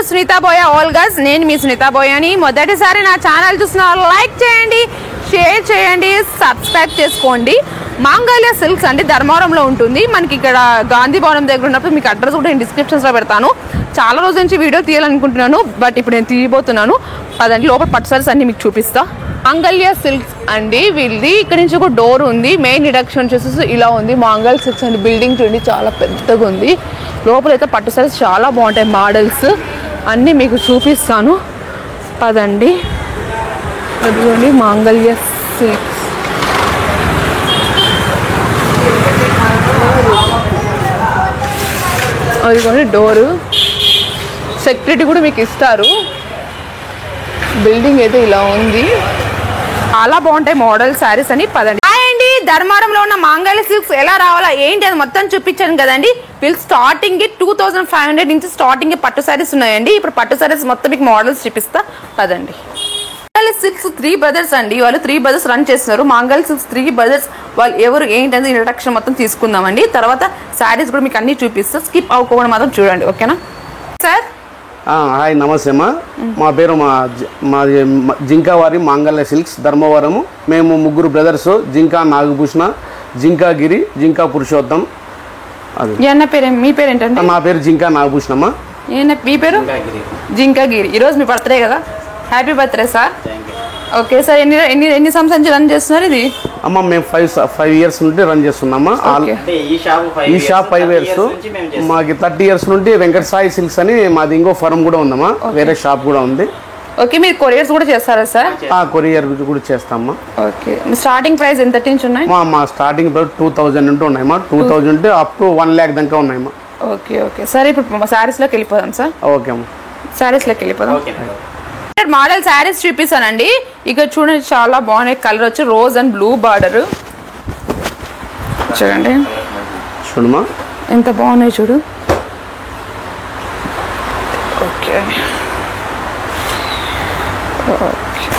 సునీత బోయ all girls. నేను మీ సునీత బోయని. మొదటిసారి నా ఛానల్ చూసిన లైక్ చేయండి, షేర్ చేయండి, సబ్స్క్రైబ్ చేసుకోండి. మాంగళ్య సిల్క్స్ అంటే ధర్మవరంలో ఉంటుంది. మనకి ఇక్కడ గాంధీ భవనం దగ్గర ఉన్నప్పుడు మీకు అడ్రస్ కూడా నేను డిస్క్రిప్షన్స్లో పెడతాను. చాలా రోజుల నుంచి వీడియో తీయాలనుకుంటున్నాను, బట్ ఇప్పుడు నేను తీయబోతున్నాను. అదండి లోపల పట్టు సారీస్ అన్ని మీకు చూపిస్తా. మాంగళ్య సిల్క్స్ అండి వీళ్ళది. ఇక్కడ నుంచి ఒక డోర్ ఉంది. మెయిన్ ఇంట్రడక్షన్ వచ్చేసి ఇలా ఉంది. మాంగళ్య సిల్క్స్ అండి బిల్డింగ్ చూడండి చాలా పెద్దగా ఉంది. లోపలైతే పట్టు సారీస్ చాలా బాగుంటాయి. మోడల్స్ అన్నీ మీకు చూపిస్తాను పదండి. అదిగోండి మాంగళ్య సిల్క్స్. అదిగోండి డోరు. సెక్యూరిటీ కూడా మీకు ఇస్తారు. బిల్డింగ్ అయితే ఇలా ఉంది. చాలా బాగుంటాయి మోడల్ శారీస్ అని పదండి. అండి ధర్మవరంలో ఉన్న మాంగళ్య సిల్క్స్ ఎలా రావాలా ఏంటి అది మొత్తం చూపించాను కదండి. వీళ్ళు స్టార్టింగ్ 2500 నుంచి స్టార్టింగ్ పట్టు శారీస్ ఉన్నాయండి. ఇప్పుడు పట్టు శారీస్ మొత్తం మీకు మోడల్స్ చూపిస్తా పదండి. మాంగళ్య సిల్క్స్ 3 బ్రదర్స్ అండి. వాళ్ళు 3 బ్రదర్స్ రన్ చేస్తున్నారు. మాంగళ్య సిల్క్స్ 3 బ్రదర్స్ వాళ్ళు ఎవరు ఏంటనేది ఇంట్రడక్షన్ మొత్తం తీసుకుందామండి. తర్వాత శారీస్ కూడా మీకు అన్ని చూపిస్తా. స్కిప్ అవ్వకుండా మాత్రం చూడండి, ఓకేనా సార్? హాయ్, నమస్తే అమ్మా. మా పేరు మాది జింకావారి మాంగళ్య సిల్క్స్ ధర్మవరము. మేము 3 బ్రదర్స్, జింకా నాగభూషణ, జింకా గిరి, జింకా పురుషోత్తం. అది మీ పేరు ఏంటంటే? నా పేరు జింకా నాగభూషణ అమ్మా. మీ పేరు? జింకా గిరి. ఈరోజు మీ బర్త్డే కదా, happy birthday sir. Okay sir, ఎన్ని సంవత్సరాల నుంచి రన్ చేస్తున్నారు ఇది? అమ్మ మేము 5 ఇయర్స్ నుండి రన్ చేస్తున్నామా. ఈ షాప్ 5 ఇయర్స్. మాకు 30 ఇయర్స్ నుండి వెంకట సాయి సిల్క్స్ అని మాది ఇంకో ఫర్మ్ కూడా ఉందమ్మా. వేరే షాప్ కూడా ఉంది. ఓకే, మీరు కొరియర్స్ కూడా చేస్తారా సార్? కొరియర్ కూడా చేస్తామా. ఓకే, స్టార్టింగ్ ప్రైస్ ఎంత నుంచి ఉన్నాయి? మా స్టార్టింగ్ ప్రైస్ 2000 నుండి ఉన్నాయమ్మా. 2000 నుండి అప్ టు 1 lakh దాకా ఉన్నాయమ్మా. ఓకే ఓకే సార్, ఇప్పుడు శారీస్లోకి వెళ్ళిపోదాం సార్. ఓకే అమ్మా, శారీస్లోకి వెళ్ళిపోదాం. మోడల్ శారీస్ చూపిస్తానండి. ఇక్కడ చూడండి చాలా బాగున్నాయి. కలర్ వచ్చి రోజ్ అండ్ బ్లూ బార్డర్. చూడండి చూడమ్మా ఎంత బాగున్నాయి చూడు. ఓకే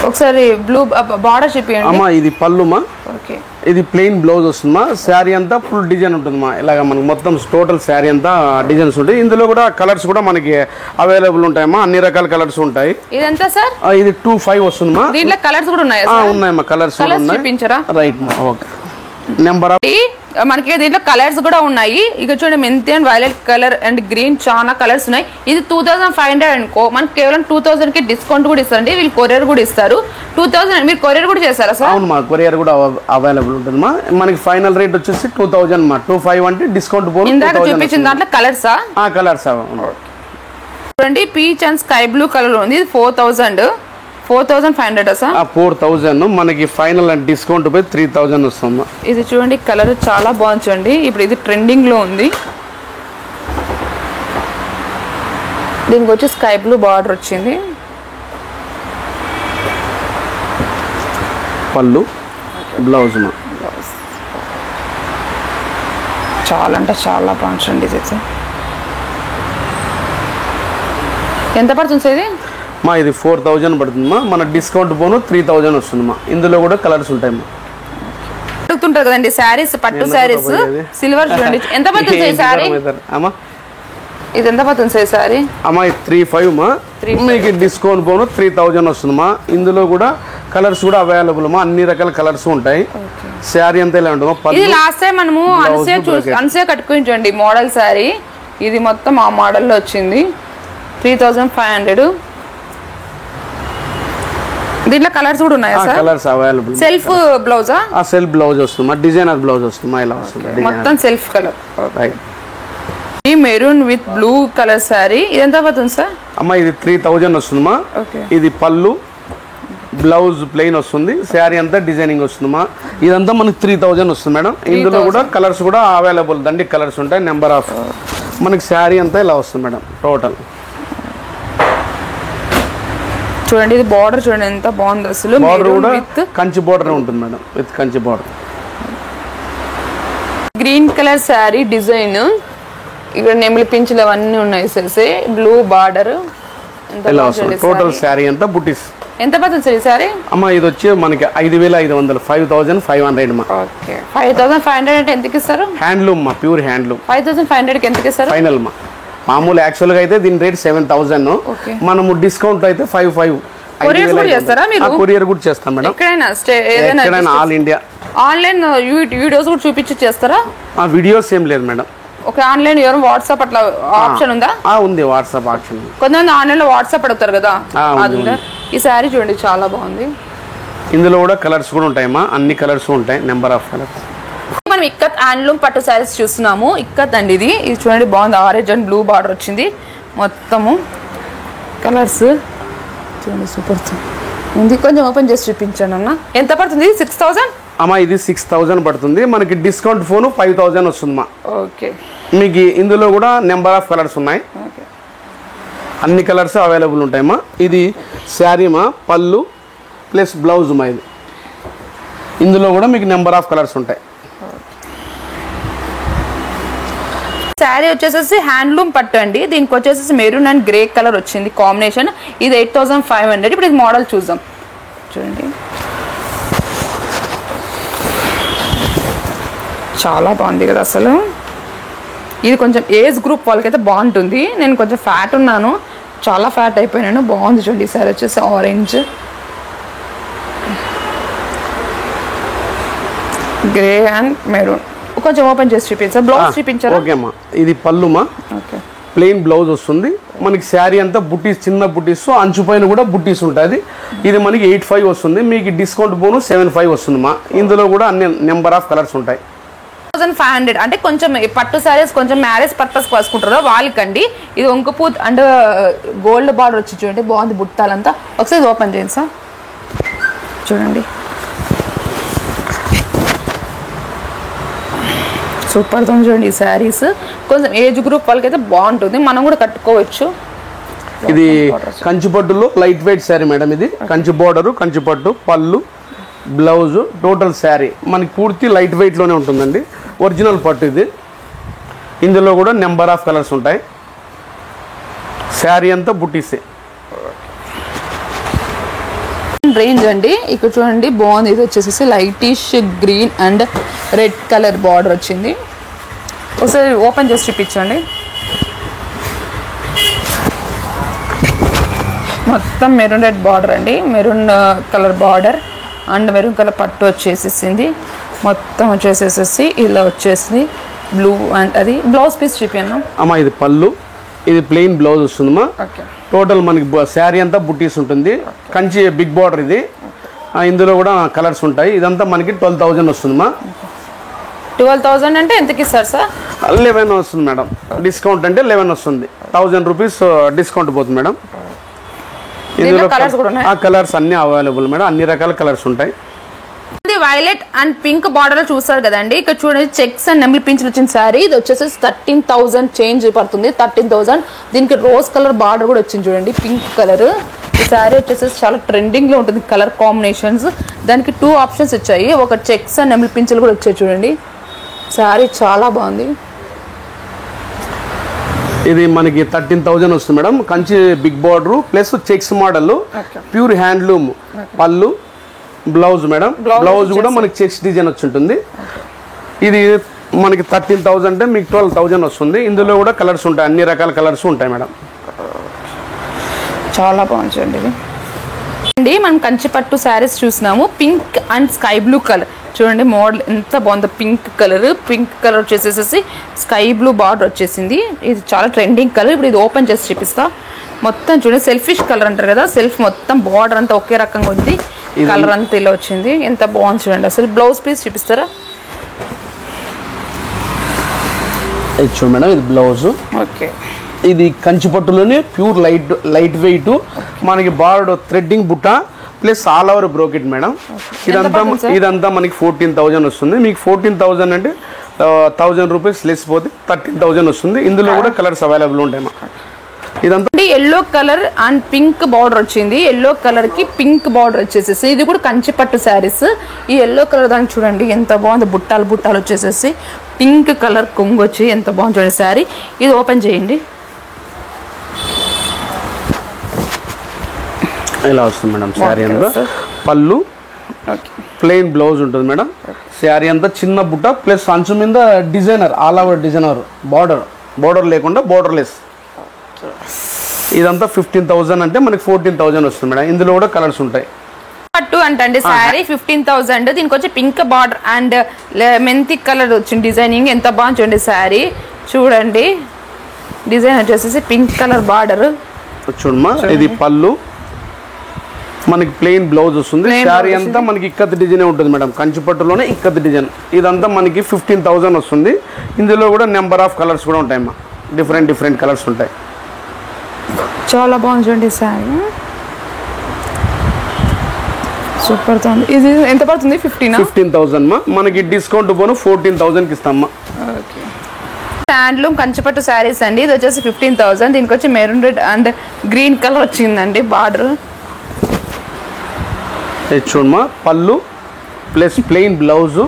ఒకసారి బ్లూ బార్డర్ చూపించండి అమ్మా. ఇది పళ్ళుమా. ఓకే, ఇది ప్లెయిన్ బ్లౌజ్ వస్తుందమ్మా. శారీ అంతా ఫుల్ డిజైన్ ఉంటుందమ్మా. ఇలాగ మనకి మొత్తం టోటల్ శారీ అంతా డిజైన్స్ ఉంటాయి. ఇందులో కూడా కలర్స్ కూడా మనకి అవైలబుల్ ఉంటాయమ్మా. అన్ని రకాల కలర్స్ ఉంటాయి. ఇదంతా సార్ ఇది 25 వస్తుందమ్మా. దీంట్లో కలర్స్ కూడా ఉన్నాయి? ఉన్నాయమ్మా, కలర్స్ చూపించరా? Right, okay. నెంబర్ మనకి దీంట్లో కలర్స్ కూడా ఉన్నాయి. ఇక చూడండి మెంతి and violet colour and green చాలా కలర్స్ ఉన్నాయి. ఇది 2500 అనుకో, మనకి కేవలం 2000 కి డిస్కౌంట్ కూడా ఇస్తారండి. వీళ్ళు కొరియర్ కూడా ఇస్తారు. 2000 మీరు కొరియర్ కూడా చేస్తారా సార్? అవును, మా కొరియర్ కూడా అవైలబుల్ ఉంటుందమ్మా. మనకి ఫైనల్ రేట్ వచ్చేసి 2000 మా. 25 అంటే డిస్కౌంట్ పోను. ఇందాక చూపించిన దాంట్లో కలర్సా? కలర్స్ చూడండి peach and sky blue colour ఉంది. ఇది 4500 సార్. 4000 మనకి ఫైనల్ అండ్ డిస్కౌంట్ పోయి 3000 వస్తుంది. ఇది చూడండి కలర్ చాలా బాగుంది చూడండి. ఇప్పుడు ఇది ట్రెండింగ్ లో ఉంది. దీనికి వచ్చి స్కై బ్లూ బార్డర్ వచ్చింది. పళ్ళు బ్లౌజ్ చాలా అంటే చాలా బాగుంటుంది. ఇది ఎంత పడుతుంది ఇది? మా ఇది 4000 పడుతుందమ్మా. మన డిస్కౌంట్ పోను 3000 వస్తుందమ్మా. ఇందులో కూడా కలర్స్ ఉంటాయమ్మా. అడుగుతుంటారు కదండి శారీస్, పట్టు శారీస్ సిల్వర్ చూడండి ఎంత పడుతుంది శారీ? ఇది ఎంత పడుతుంది శారీ? అమ్మా ఇది 35 మా. మీకు డిస్కౌంట్ పోను 3000 వస్తుందమ్మా. ఇందులో కూడా కలర్స్ కూడా అవైలబుల్ అమ్మా. అన్ని రకాల కలర్స్ ఉంటాయి. శారీ అంతా ఇలా ఉంటుందమ్మా. ఇది లాస్ట్ టైం మనము అన్సే కట్టుకుంటండి మోడల్ శారీ. ఇది మొత్తం ఆ మోడల్లో వచ్చింది. 3500. దీంట్లో కలర్స్ కూడా ఉన్నాయా సార్? Colours available. సెల్ఫ్ బ్లౌజా? సెల్ఫ్ బ్లౌజ్ వస్తుందా, డిజైనర్ బ్లౌజ్ వస్తుందా, ఇలా వస్తుంది మొత్తం సెల్ఫ్ కలర్. రైట్. ఈ maroon with blue colour sari ఇది ఎంత పడుతుంది సార్? అమ్మా ఇది 3000 వస్తుందమ్మా. ఇది పళ్ళు, బ్లౌజ్ ప్లెయిన్ వస్తుంది. శారీ అంతా డిజైనింగ్ వస్తుందమ్మా. ఇదంతా మనకి 3000 వస్తుంది మేడం. ఇందులో కూడా కలర్స్ కూడా అవైలబుల్ దండి. కలర్స్ ఉంటాయి. నెంబర్ ఆఫ్ మనకి శారీ అంతా ఇలా వస్తుంది మేడం టోటల్. చూడండి ఇది బార్డర్ చూడండి ఎంత బాగుంది అసలు. బార్డర్ కూడా కంచి బార్డర్ ఉంటుంది madam, with Kanchi border. Green colour sari design. ఇక్కడ నెమిలి పింఛలు అవన్నీ ఉన్నాయి సరే. బ్లూ బార్డర్ టోటల్ శారీ అంతా బుటీస్. ఎంత పడుతుంది సార్ ఈ శారీ? అమ్మా ఇది వచ్చి మనకి 5500, 5500 మా. ఓకే, 5500 అంటే ఎంతకి ఇస్తారు? హ్యాండ్లూమ్ మా, ప్యూర్ హ్యాండ్లూమ్. 5500 కి ఎంతకి ఇస్తారు? ఫైనల్ మా. మామూలు యాక్చువల్గా అయితే దీని రేట్ 7,000. మనము డిస్కౌంట్ అయితే 5,500. కొరియర్ కూడా చేస్తాం మేడం, ఎక్కడైనా ఆల్ ఇండియా. ఆన్లైన్ వీడియోస్ కూడా చూపించి చేస్తారా? వీడియోస్ ఏం లేదు మేడం. ఓకే, ఆన్లైన్ ఎవరు వాట్సాప్ అట్లా ఆప్షన్ ఉందా? ఉంది, వాట్సాప్ ఆప్షన్. కొంతమంది ఆన్లైన్ లో వాట్సాప్ అడుగుతారు కదా, అది ఉందా? ఈ శారీ చూడండి చాలా బాగుంది. ఇందులో కూడా కలర్స్ కూడా ఉంటాయమ్మా, అన్ని కలర్స్ ఉంటాయి, నెంబర్ ఆఫ్ కలర్స్. మనం ఇక్కత్ హ్యాండ్లూమ్ పట్టు శారీస్ చూస్తున్నాము. ఇక్కత్ అండి ఇది చూడండి బాగుంది. ఆరెంజ్ అండ్ బ్లూ బార్డర్ వచ్చింది, మొత్తము కలర్స్ చూడండి సూపర్ ఉంది. కొంచెం ఓపెన్ చేసి చూపించాను అన్న. ఎంత పడుతుంది? 6,000 అమ్మా. ఇది 6,000 పడుతుంది. మనకి డిస్కౌంట్ ఫోన్ 5,000 వస్తుందమ్మా. ఓకే, మీకు ఇందులో కూడా నెంబర్ ఆఫ్ కలర్స్ ఉన్నాయి, అన్ని కలర్స్ అవైలబుల్ ఉంటాయమ్మా. ఇది శారీ మా, పళ్ళు ప్లస్ బ్లౌజ్ మా. ఇది ఇందులో కూడా మీకు నెంబర్ ఆఫ్ కలర్స్ ఉంటాయి. శారీ వచ్చేసేసి హ్యాండ్లూమ్ పట్టు అండి. దీనికి వచ్చేసి మెరూన్ అండ్ గ్రే కలర్ వచ్చింది కాంబినేషన్. ఇది 8,500. ఇప్పుడు ఇది మోడల్ చూద్దాం. చూడండి చాలా బాగుంది కదా అసలు. ఇది కొంచెం ఏజ్ గ్రూప్ వాళ్ళకైతే బాగుంటుంది. నేను కొంచెం ఫ్యాట్ ఉన్నాను, చాలా ఫ్యాట్ అయిపోయినాను. బాగుంది చూడండి. ఈసారి వచ్చేసి ఆరెంజ్, గ్రే అండ్ మెరూన్. కొంచెం ఓపెన్ చేసి చూపించారు. బ్లౌజ్ చూపించారు. ఓకే అమ్మా. ఇది పళ్ళుమా, ప్లెయిన్ బ్లౌజ్ వస్తుంది. మనకి శారీ అంతా బుట్టీస్, చిన్న బుట్టీస్, అంచు పైన కూడా బుట్టీస్ ఉంటుంది. ఇది మనకి 8,500 వస్తుంది. మీకు డిస్కౌంట్ పోను 7,500 వస్తుందమ్మా. ఇందులో కూడా అన్ని నెంబర్ ఆఫ్ కలర్స్ ఉంటాయి. 1,500 అంటే కొంచెం పట్టు శారీస్ కొంచెం మ్యారేజ్ పర్పస్ వేసుకుంటారు వాళ్ళకండి. ఇది వంకపూ అండ్ గోల్డ్ బార్డర్ వచ్చి చూడండి బాగుంది. బుట్టాలంతా ఒకసారి ఓపెన్ చేయండి సార్. చూడండి సూపర్ ఉంది చూడండి. ఈ శారీస్ కొంచెం ఏజ్ గ్రూప్ వాళ్ళకైతే బాగుంటుంది, మనం కూడా కట్టుకోవచ్చు. ఇది కంచిపట్టులో లైట్ వెయిట్ శారీ మేడం. ఇది కంచి బోర్డరు, కంచిపట్టు, పళ్ళు, బ్లౌజ్, టోటల్ శారీ మనకి పూర్తి లైట్ వెయిట్ లోనే ఉంటుందండి. ఒరిజినల్ పట్టు ఇది. ఇందులో కూడా నెంబర్ ఆఫ్ కలర్స్ ఉంటాయి. శారీ అంతా బుట్టీసే రేంజ్ అండి. ఇక్కడ చూడండి బాగుంది. ఇది వచ్చేసి lightish green and red colour border వచ్చింది. ఒకసారి ఓపెన్ చేసి చూపించండి. మొత్తం మెరూన్ రెడ్ బార్డర్ అండి, maroon colour border and maroon colour పట్టు వచ్చేసేసింది. మొత్తం వచ్చేసేసి ఇలా వచ్చేసింది బ్లూ అండ్ అది బ్లౌజ్ పీస్ చూపించాను అమ్మా. ఇది పళ్ళు, ఇది ప్లెయిన్ బ్లౌజ్ వస్తుందమ్మా. టోటల్ మనకి శారీ అంతా బుట్టీస్ ఉంటుంది. కంచి బిగ్ బార్డర్ ఇది. ఇందులో కూడా కలర్స్ ఉంటాయి. ఇదంతా మనకి 12,000 వస్తుందమ్మా. 12,000 అంటే ఎంతకి ఇస్తారు సార్? 11 వస్తుంది మేడం. డిస్కౌంట్ అంటే 11 వస్తుంది. 1,000 రూపీస్ డిస్కౌంట్ పోతుంది మేడం. ఇందులో కలర్స్ అన్ని అవైలబుల్ మేడం, అన్ని రకాల కలర్స్ ఉంటాయి. వైలెట్ అండ్ పింక్ బార్డర్ లో చూస్తారు కదండి. ఇక్కడ చూడండి చెక్స్ అండ్ నెమిలి పింఛన్ వచ్చిన శారీ. ఇది వచ్చేసి 13,000 చేంజ్ పడుతుంది, 13,000. దీనికి రోజ్ కలర్ బార్డర్ కూడా వచ్చింది చూడండి, పింక్ కలర్. ఈ శారీ వచ్చేసి చాలా ట్రెండింగ్ లో ఉంటుంది కలర్ కాంబినేషన్స్. దానికి 2 ఆప్షన్స్ వచ్చాయి, ఒక చెక్స్ అండ్ నెమిలి పింఛన్లు కూడా వచ్చాయి చూడండి. శారీ చాలా బాగుంది. ఇది మనకి 13,000 వస్తుంది madam. Kanchi big border plus checks model, pure handloom. పళ్ళు, బ్లౌజ్ మేడం. బ్లౌజ్ కూడా మనకి చెక్స్ డిజైన్ వచ్చి ఉంటుంది. ఇది మనకి 13,000 అంటే మీకు 12,000 వస్తుంది. ఇందులో కూడా కలర్స్ ఉంటాయి, అన్ని రకాల కలర్స్ ఉంటాయి మేడం. చాలా బాగుంది అండి. మనం కంచిపట్టు శారీస్ చూసినాము. Pink and sky blue colour చూడండి, మోడల్ ఎంత బాగుందో. పింక్ కలర్ వచ్చేసేసి స్కై బ్లూ బార్డర్ వచ్చేసింది. ఇది చాలా ట్రెండింగ్ కలర్. ఇప్పుడు ఇది ఓపెన్ చేసి చూపిస్తా. మొత్తం చూడండి సెల్ఫిష్ కలర్ అంటారు కదా, సెల్ఫ్ మొత్తం బార్డర్ అంతా ఒకే రకంగా ఉంది. కలర్ అంతా ఇలా వచ్చింది, ఎంత బాగుంది చూడండి. అసలు బ్లౌజ్ పీస్ చూపిస్తారా? చూడు మేడం, ఇది బ్లౌజ్. ఓకే, ఇది కంచిపట్టులోనే ప్యూర్ లైట్ వెయిట్. మనకి బార్డర్ థ్రెడ్డింగ్ బుట్ట plus all over brocade madam. ఇదంతా మనకి 14,000 వస్తుంది. మీకు 14,000 అంటే 1,000 రూపీస్ లెస్ పోతే 13,000 వస్తుంది. ఇందులో కూడా కలర్స్ అవైలబుల్ ఉంటాయి. ఇదంతా yellow colour and pink border వచ్చింది. ఎల్లో కలర్ కి పింక్ బార్డర్ వచ్చేసేసి ఇది కూడా కంచిపట్టు శారీస్. ఈ ఎల్లో కలర్ దానికి చూడండి ఎంత బాగుంది. బుట్టాలు బుట్టాలు వచ్చేసేసి పింక్ కలర్ కొంగు వచ్చి ఎంత బాగుంది చూడండి శారీ. ఇది ఓపెన్ చేయండి. ఇలా వస్తుంది మేడం శారీ అంతా. పళ్ళు, ప్లెయిన్ బ్లౌజ్ ఉంటుంది మేడం. శారీ అంతా చిన్న బుట్ట ప్లస్ అంచు మీద designer, all over designer. Border లేకుండా బోర్డర్లెస్ ఇదంతా 15,000 అంటే మనకి 14,000 వస్తుంది మేడం. ఇందులో కూడా కలర్స్ ఉంటాయి. పట్టు అంటే శారీ 15,000. దీనికి వచ్చి పింక్ బార్డర్ అండ్ మెంతి కలర్ వచ్చింది డిజైనింగ్. ఎంత బాగుంది శారీ చూడండి. డిజైన్ వచ్చేసి పింక్ కలర్ బార్డర్ చూడమ్మా. ఇది పళ్ళు, మనకి ప్లెయిన్ బ్లౌజ్ వస్తుంది. శారీ అంతా మనకి ఇక్కత్ డిజైన్ ఉంటుంది మేడం. కంచిపట్టులోనే ఇక్కత్ డిజైన్. ఇదంతా మనకి 15,000 వస్తుంది. ఇందులో కూడా నెంబర్ ఆఫ్ కలర్స్ కూడా ఉంటాయమ్మా. డిఫరెంట్ కలర్స్ ఉంటాయి. చాలా బాగుంది శారీ, సూపర్ తో. ఇది ఎంత పడుతుంది? 15,000 మా. మనకి డిస్కౌంట్ పోను 14,000కి ఇస్తామ్మా. హ్యాండ్లూమ్ కంచిపట్టు శారీస్ అండి. ఇది వచ్చేసి 15,000. దీనికి వచ్చి maroon red and green colour వచ్చిందండి బార్డర్. చూడమ్మా, పళ్ళు plus plain blouse.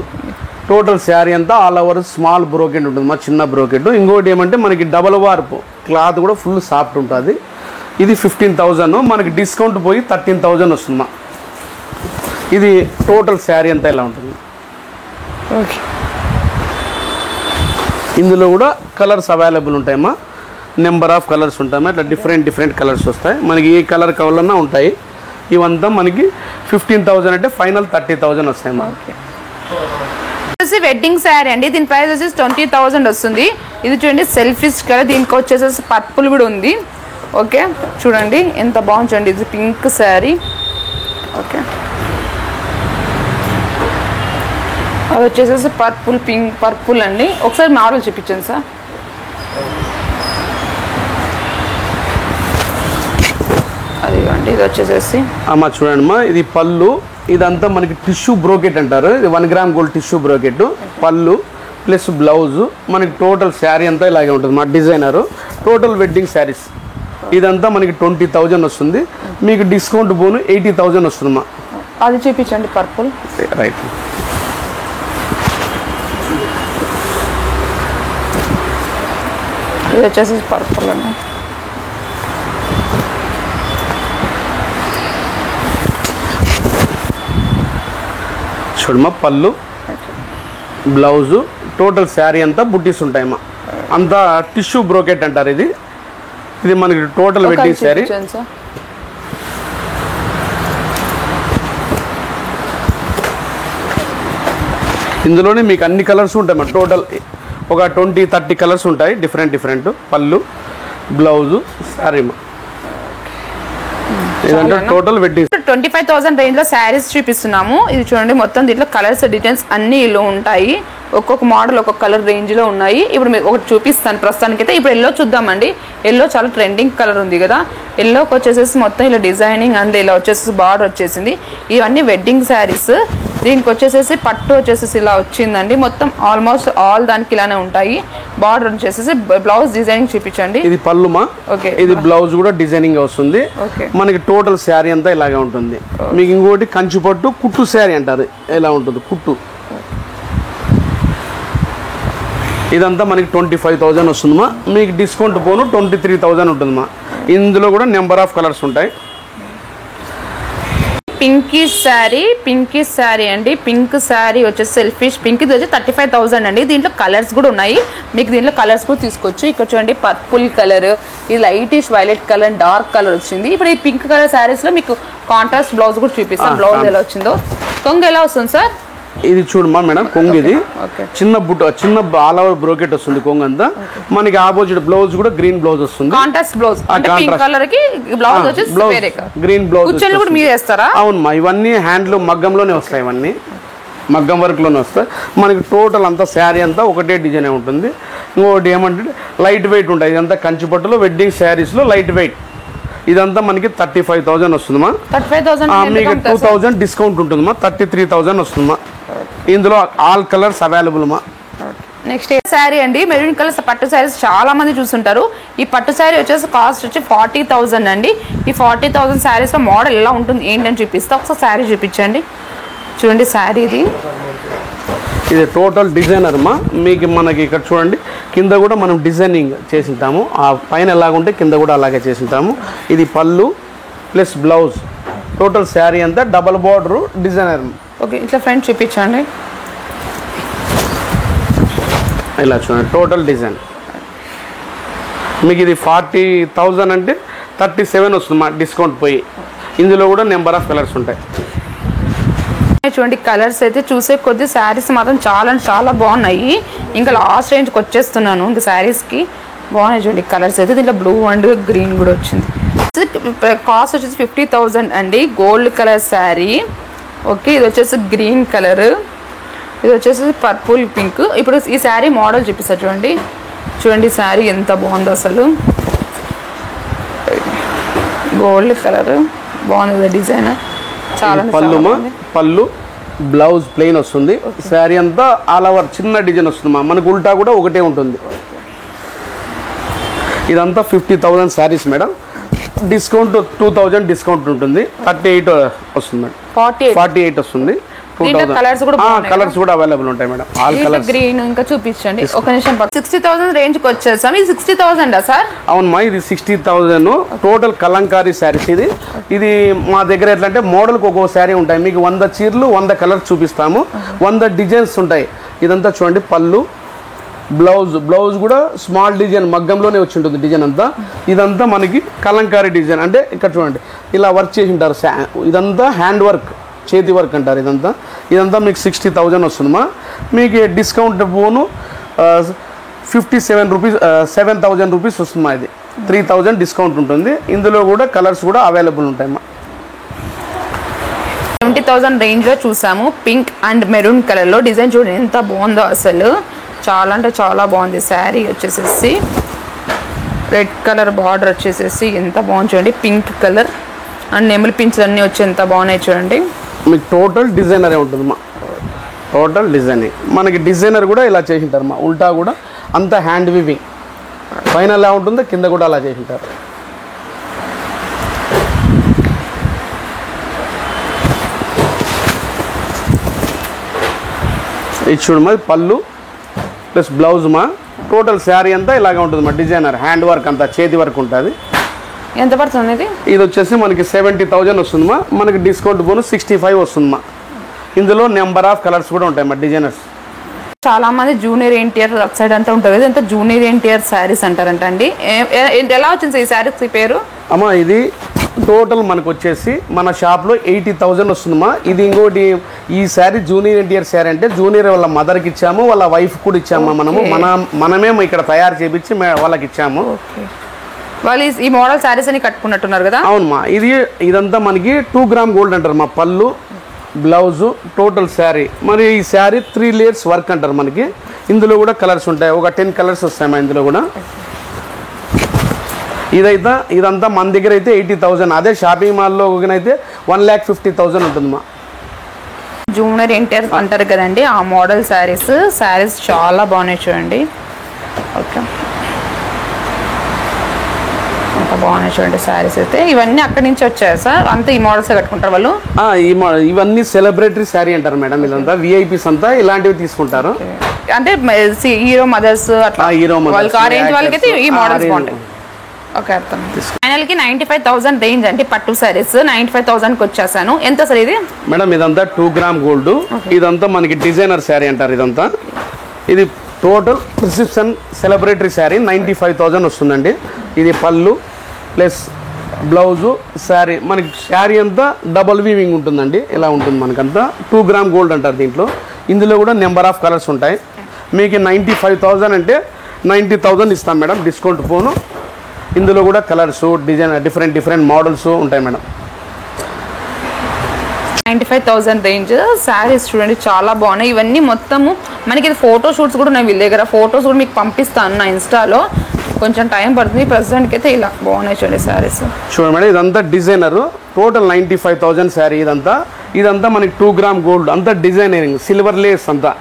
Total sari అంతా ఆల్ ఓవర్ స్మాల్ బ్రోకెట్ ఉంటుంది మా, చిన్న బ్రోకెట్. ఇంకోటి ఏమంటే మనకి డబల్ వార్పు క్లాత్ కూడా ఫుల్ సాఫ్ట్ ఉంటుంది. ఇది 15,000. మనకి డిస్కౌంట్ పోయి 13,000 వస్తుందమ్మా. ఇది టోటల్ శారీ అంతా ఇలా ఉంటుంది. ఓకే, ఇందులో కూడా కలర్స్ అవైలబుల్ ఉంటాయమ్మా. నెంబర్ ఆఫ్ కలర్స్ ఉంటాయమ్మా. ఇట్లా డిఫరెంట్ కలర్స్ వస్తాయి. మనకి ఏ కలర్ కావాలన్నా ఉంటాయి. ఇవంతా మనకి 15,000 అంటే ఫైనల్ 30,000 వస్తాయమ్మా. వెడ్డింగ్ శారీ అండి. దీని ప్రైస్ వచ్చేసి 20,000 వస్తుంది. ఇది చూడండి సెల్ఫిష్ కలర్. దీనికి వచ్చేసి పర్పుల్ కూడా ఉంది. ఓకే చూడండి ఎంత బాగుంది. ఇది పింక్ శారీ. ఓకే, అది వచ్చేసేసి పర్పుల్ అండి. ఒకసారి మోడల్ చూపించండి సార్. అదిగోండి, ఇది వచ్చేసేసి అమ్మా చూడండి అమ్మా. ఇది పళ్ళు. ఇదంతా మనకి టిష్యూ బ్రోకెట్ అంటారు. ఇది 1 గ్రామ్ గోల్డ్ టిష్యూ బ్రోకెట్. పళ్ళు ప్లస్ బ్లౌజ్. మనకి టోటల్ శారీ అంతా ఇలాగే ఉంటుంది మా. Designer total wedding saris. ఇదంతా మనకి 20,000 వస్తుంది. మీకు డిస్కౌంట్ పోను 80,000 వస్తుందమ్మా. అది చూపించండి పర్పుల్. రైట్, ఇది వచ్చేసి పర్పుల్ అండి. చూడమ్మా, పళ్ళు బ్లౌజు టోటల్ శారీ అంతా బుట్టీస్ ఉంటాయమ్మా. అంతా టిష్యూ బ్రోకెట్ అంటారు. ఇది మనకి టోటల్ వెడ్డింగ్ శారీ. ఇందులోనే మీకు అన్ని కలర్స్ ఉంటాయి మా. టోటల్ ఒక 20-30 కలర్స్ ఉంటాయి. డిఫరెంట్ పళ్ళు బ్లౌజు శారీ మా. ఇదంటే టోటల్ వెడ్డింగ్. 25,000 రేంజ్ లో శారీస్ చూపిస్తున్నాము. ఇది చూడండి మొత్తం దీంట్లో కలర్స్ డిజైన్స్ అన్ని ఇలా ఉంటాయి. ఒక్కొక్క మోడల్ ఒక్కొక్క కలర్ రేంజ్ లో ఉన్నాయి. ఇప్పుడు మీకు ఒకటి చూపిస్తాను ప్రస్తుతానికి అయితే. ఇప్పుడు ఎల్లో చూద్దామండి. ఎల్లో చాలా ట్రెండింగ్ కలర్ ఉంది కదా. ఎల్లోకి వచ్చేసేసి మొత్తం ఇలా డిజైనింగ్ అండ్ ఇలా వచ్చేసి బార్డర్ వచ్చేసింది. ఇవన్నీ వెడ్డింగ్ శారీస్. దీనికి వచ్చేసేసి పట్టు వచ్చేసేసి ఇలా వచ్చిందండి. మొత్తం ఆల్మోస్ట్ ఆల్ దానికి ఇలానే ఉంటాయి. బార్డర్ వచ్చేసేసి బ్లౌజ్ డిజైనింగ్ చూపించండి. ఇది పళ్ళుమా. ఓకే, ఇది బ్లౌజ్ కూడా డిజైనింగ్ వస్తుంది. ఓకే, మనకి టోటల్ శారీ అంతా ఇలాగే ఉంటుంది. మీకు ఇంకోటి కంచిపట్టు కుట్టు శారీ అంటారు. ఎలా ఉంటుంది కుట్టు. ఇదంతా మనకి 25,000 వస్తుందమ్మా. మీకు డిస్కౌంట్ పోను 23,000 ఉంటుందమ్మా. ఇందులో కూడా నెంబర్ ఆఫ్ కలర్స్ ఉంటాయి. పింకీ శారీ అండి. పింక్ శారీ వచ్చేసి సెల్ఫిష్ పింక్. ఇది వచ్చి 35,000 అండి. దీంట్లో కలర్స్ కూడా ఉన్నాయి. మీకు దీంట్లో కలర్స్ కూడా తీసుకోవచ్చు. ఇక్కడ చూడండి పర్పుల్ కలర్, ఇది lightish violet colour, dark colour వచ్చింది. ఇప్పుడు ఈ పింక్ కలర్ శారీస్ లో మీకు కాంట్రాస్ట్ బ్లౌజ్ కూడా చూపిస్తాం. బ్లౌజ్ ఎలా వచ్చిందో. కొంగు ఎలా వస్తుంది సార్? ఇది చూడమ్మా మేడం, కొంగు ఇది చిన్న చిన్న ఆల్ ఓవర్ బ్రోకెట్ వస్తుంది. కొంగు అంతా మనకి ఆపోజిట్ బ్లౌజ్ కూడా గ్రీన్ బ్లౌజ్ వస్తుంది. కాంట్రాస్ట్ బ్లౌజ్ అంటే పింక్ కలర్ కి బ్లౌజ్ వచ్చేసి వేరే గ్రీన్ బ్లౌజ్. కుచ్చెలు కూడా మీరు వేస్తారా? అవునమ్మా, ఇవన్నీ హ్యాండ్లూమ్ మగ్గంలోనే వస్తాయి. ఇవన్నీ మగ్గం వర్క్ లోనే వస్తాయి. మనకి టోటల్ అంతా శారీ అంతా ఒకటే డిజైన్ ఉంటుంది. ఇంకోటి ఏమంటే లైట్ వెయిట్ ఉంటాయి. ఇదంతా కంచిపట్టులో వెడ్డింగ్ శారీస్ లో లైట్ వెయిట్. ఇదంతా మనకి 35,000 వస్తుందమ్మా. 35,000 మీకు 2,000 డిస్కౌంట్ ఉంటుందమ్మా. 33,000 వస్తుందమ్మా. ఇందులో ఆల్ కలర్స్ అవైలబుల్ మా. నెక్స్ట్ శారీ అండి. మెరూన్ కలర్ పట్టు శారీస్ చాలా మంది చూస్తుంటారు. ఈ పట్టు శారీ వచ్చేసి కాస్ట్ వచ్చి 40,000 అండి. ఈ 40,000 శారీస్ లో మోడల్ ఎలా ఉంటుంది ఏంటని చూపిస్తా. ఒకసారి శారీ చూపించండి. చూడండి శారీ ఇది టోటల్ డిజైనర్ మా. మీకు మనకి ఇక్కడ చూడండి కింద కూడా మనం డిజైనింగ్ చేసింటాము. ఆ పైన ఎలాగుంటే కింద కూడా అలాగే చేసింటాము. ఇది పళ్ళు ప్లస్ బ్లౌజ్. టోటల్ శారీ అంతా డబల్ బార్డర్ డిజైనర్. ఓకే, ఇట్లా ఫ్రంట్ చూపించండి. ఇలా చూడండి టోటల్ డిజైన్. మీకు ఇది 40,000 అంటే 37 వస్తుంది మా డిస్కౌంట్ పోయి. ఇందులో కూడా నెంబర్ ఆఫ్ కలర్స్ ఉంటాయి. చూడండి కలర్స్ అయితే చూసే కొద్ది శారీస్ మాత్రం చాలా అంటే చాలా బాగున్నాయి. ఇంకా లాస్ట్ రేంజ్కి వచ్చేస్తున్నాను ఇంకా శారీస్కి. బాగున్నాయి చూడండి కలర్స్ అయితే. దీంట్లో బ్లూ అండ్ గ్రీన్ కూడా వచ్చింది. కాస్ట్ వచ్చేసి 50,000 అండి. Gold colour sari. ఓకే, ఇది వచ్చేసి గ్రీన్ కలర్, ఇది వచ్చేసి పర్పుల్ పింక్. ఇప్పుడు ఈ శారీ మోడల్ చూపిస్తారు చూడండి. చూడండి శారీ ఎంత బాగుందో అసలు. గోల్డ్ కలర్ బాగుంది డిజైన్. చాలా పళ్ళు బ్లౌజ్ ప్లెయిన్ వస్తుంది. శారీ అంతా ఆల్ ఓవర్ చిన్న డిజైన్ వస్తుంది. మనకు ఉల్టా కూడా ఒకటే ఉంటుంది. ఇదంతా 50,000 శారీస్ మేడం. డిస్కౌంట్ 2,000 డిస్కౌంట్ ఉంటుంది. 38 వస్తుంది మేడం. 48 వస్తుంది. కలర్స్ కూడా అవైలబుల్ ఉంటాయి మేడం. All colours. గ్రీన్ ఇంకా చూపించండి ఒక నిమిషం. 60,000 రేంజ్ కి వచ్చేసాం. ఇది 60,000 సార్? అవునమ్మా, ఇది 60,000 టోటల్ కలంకారీ శారీస్. ఇది మా దగ్గర ఎట్లా అంటే మోడల్కి ఒక్కో శారీ ఉంటాయి. మీకు 100 చీరలు 100 కలర్స్ చూపిస్తాము. 100 డిజైన్స్ ఉంటాయి. ఇదంతా చూడండి పళ్ళు, బ్లౌజ్ కూడా స్మాల్ డిజైన్ మగ్గంలోనే వచ్చి ఉంటుంది డిజైన్ అంతా. ఇదంతా మనకి కలంకారీ డిజైన్ అంటే ఇక్కడ చూడండి ఇలా వర్క్ చేసి ఉంటారు. ఇదంతా హ్యాండ్ వర్క్, చేతి వర్క్ అంటారు. ఇదంతా మీకు 60,000 వస్తుందమ్మా. మీకు డిస్కౌంట్ పోను 7,000 రూపీస్ వస్తుందమ్మా. ఇది 3,000 డిస్కౌంట్ ఉంటుంది. ఇందులో కూడా కలర్స్ కూడా అవైలబుల్ ఉంటాయమ్మా. 70,000 రేంజ్లో చూసాము. పింక్ అండ్ మెరూన్ కలర్లో డిజైన్ చూడండి ఎంత బాగుందో అసలు. చాలా అంటే చాలా బాగుంది. శారీ వచ్చేసేసి రెడ్ కలర్ బార్డర్ వచ్చేసేసి ఎంత బాగుంది చూడండి. పింక్ కలర్ అండ్ నెమలి పింక్స్ అన్నీ వచ్చి ఎంత బాగున్నాయి చూడండి. మీకు టోటల్ డిజైనరే ఉంటుందమ్మా. టోటల్ డిజైనింగ్ మనకి డిజైనర్ కూడా ఇలా చేసింటారమ్మా. ఉల్టా కూడా అంత హ్యాండ్ వీవింగ్. పైన ఎలా ఉంటుందో కింద కూడా అలా చేసింటారు. ఇది చూడమ్మా, పళ్ళు ప్లస్ బ్లౌజ్ మా. టోటల్ శారీ అంతా ఇలాగే ఉంటుంది మా. డిజైనర్ హ్యాండ్ వర్క్ అంతా చేతి వర్క్ ఉంటుంది. ఎంత పడుతుంది ఇది? ఇది వచ్చేసి మనకి 70,000 వస్తుందమ్మా. మనకి డిస్కౌంట్ పోను 65 వస్తుందమ్మా. ఇందులో నెంబర్ ఆఫ్ కలర్స్ కూడా ఉంటాయి మా డిజైనర్స్. చాలా మంది జూనియర్ ఎన్టీఆర్ సైడ్ అంతా ఉంటుంది. ఎంత జూనియర్ ఎన్టీఆర్ శారీస్ అంటారంట అండి. ఎలా వచ్చింది ఈ శారీస్ పేరు? అమ్మా ఇది టోటల్ మనకు వచ్చేసి మన షాప్లో 80,000 వస్తుందమ్మా. ఇది ఇంకోటి ఈ శారీ జూనియర్ ఎన్టీఆర్ శారీ అంటే జూనియర్ వాళ్ళ మదర్కి ఇచ్చాము, వాళ్ళ వైఫ్ కూడా ఇచ్చాము. మనమే ఇక్కడ తయారు చేపించి వాళ్ళకి ఇచ్చాము. వాళ్ళు ఈ మోడల్ శారీస్ అని కట్టుకున్నట్టున్నారు కదా? అవునమ్మా. ఇదంతా మనకి 2 గ్రామ్ గోల్డ్ అంటారు మా. పళ్ళు బ్లౌజు టోటల్ శారీ. మరి ఈ శారీ 3 లేయర్స్ వర్క్ అంటారు మనకి. ఇందులో కూడా కలర్స్ ఉంటాయి. ఒక 10 కలర్స్ వస్తాయమ్మా ఇందులో కూడా. ఇదంతా మన దగ్గర అయితే 80,000. అదే షాపింగ్ మాల్లో అయితే 1,50,000 ఉంటుందమ్మా. జూనియర్ ఎన్టీఆర్ అంటారు కదండి ఆ మోడల్ శారీస్ చాలా బాగున్నాయి చూడండి. ఓకే, అంత బాగున్నాయి చూడండి శారీస్ అయితే. ఇవన్నీ అక్కడి నుంచి వచ్చాయి సార్? అంతా ఈ మోడల్స్ కట్టుకుంటారు వాళ్ళు? ఇవన్నీ సెలబ్రిటీ శారీ అంటారు మేడం. ఇదంతా విఐపీస్ అంతా ఇలాంటివి తీసుకుంటారు. అంటే హీరో మదర్స్ అట్లా వాళ్ళకి ఆ రేంజ్ వాళ్ళకైతే ఈ మోడల్స్ బాగుంటాయి. ఓకే, అర్థం. ఫైనల్ కి 95,000 రేంజ్ అంటే పట్టు సారీస్ 95,000కి వచ్చేసాను. ఎంత సార్ ఇది? మేడం ఇదంతా 2 గ్రామ్ గోల్డ్. ఇదంతా మనకి డిజైనర్ శారీ అంటారు. ఇది టోటల్ రిసెప్షన్ సెలబ్రేటరీ శారీ 95,000 వస్తుందండి. ఇది పళ్ళు ప్లస్ బ్లౌజు శారీ. మనకి శారీ అంతా డబల్ వీవింగ్ ఉంటుందండి. ఇలా ఉంటుంది మనకంతా. 2 గ్రామ్ గోల్డ్ అంటారు దీంట్లో. ఇందులో కూడా నెంబర్ ఆఫ్ కలర్స్ ఉంటాయి. మీకు 95,000 అంటే 90,000 ఇస్తాం మేడం డిస్కౌంట్ పోను. ఇందులో కూడా కలర్స్ డిజైన్ డిఫరెంట్ మోడల్స్ ఉంటాయి మేడం. 95,000 రేంజ్ శారీస్ చూడండి చాలా బాగున్నాయి. ఇవన్నీ మొత్తము మనకి ఇది ఫోటో షూట్స్ కూడా ఉన్నాయి వీళ్ళ దగ్గర. ఫొటోస్ కూడా మీకు పంపిస్తాను నా ఇన్స్టాలో. కొంచెం టైం పడుతుంది. ప్రెసిడెంట్కి అయితే ఇలా బాగున్నాయి చూడండి శారీస్. చూడండి మేడం ఇదంతా డిజైనర్. టోటల్ 95,000 శారీ. ఇదంతా మనకి 2 గ్రామ్ గోల్డ్ అంతా డిజైనరింగ్ సిల్వర్ లేస్ అంతా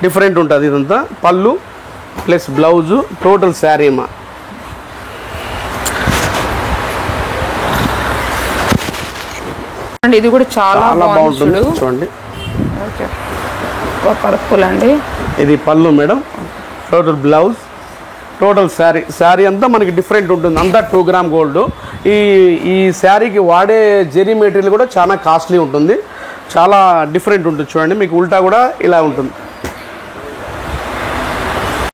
డిఫరెంట్ ఉంటుంది. ఇదంతా పళ్ళు ప్లస్ బ్లౌజు టోటల్ శారీ అమ్మా. ఇది కూడా చాలా బాగుంటుంది చూడండి. ఓకే, పర్పుల్ అండి. ఇది పళ్ళు madam. Total blouse total sari అంతా మనకి డిఫరెంట్ ఉంటుంది. అంతా 2 గ్రామ్ గోల్డ్. ఈ శారీకి వాడే జెరీ మెటీరియల్ కూడా చాలా కాస్ట్లీ ఉంటుంది. చాలా డిఫరెంట్ ఉంటుంది చూడండి. మీకు ఉల్టా కూడా ఇలా ఉంటుంది.